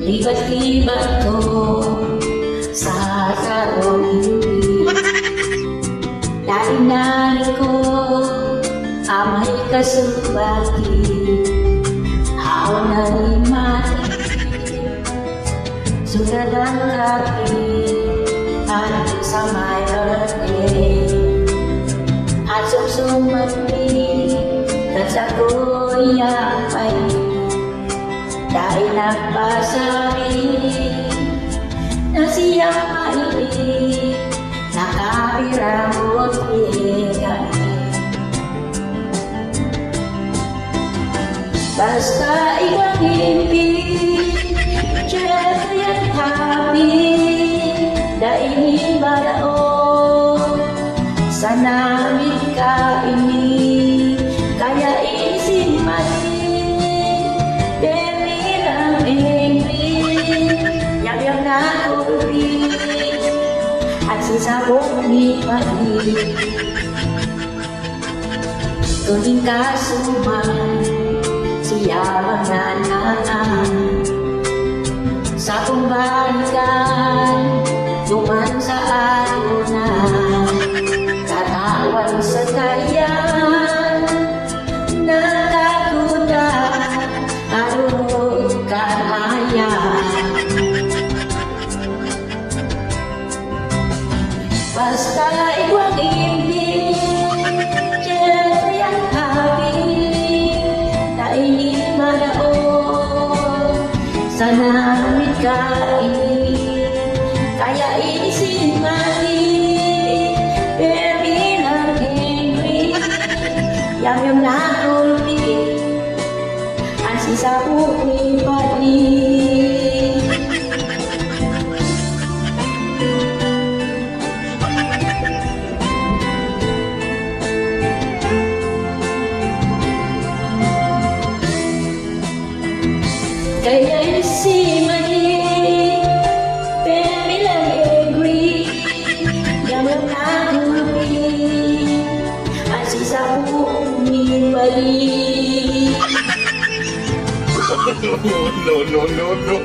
Libat-libat ko sa karong hindi. Dainanin ko amay kasubati. Ako na limati sunod ang kapi at sa may birthday. At sumsumati at ako'y yapay. Dahil nagpasabi na siya maibig, nakapiramot kami. Basta ikaw ibig, Jeffrey at happy, dahil maraon sa namin ka ini, kaya isip mati. Yang na ulit at sisabong ni Pati. Kuning kasuman siya manananan sa kumbalikan duman sa alunan katawan sa kayan nakakuda arunod kamayan. Basta ikaw ibig, Jeffrey ang happy, dahil maraon sa namin ka ini, kaya isip mali, baby lang angry, yang nakulti, ang sisabong ni Pati. Kaya si Mali, baby lang angry, yang nagulpi, ang sisabong ni Mali. No, no, no, no.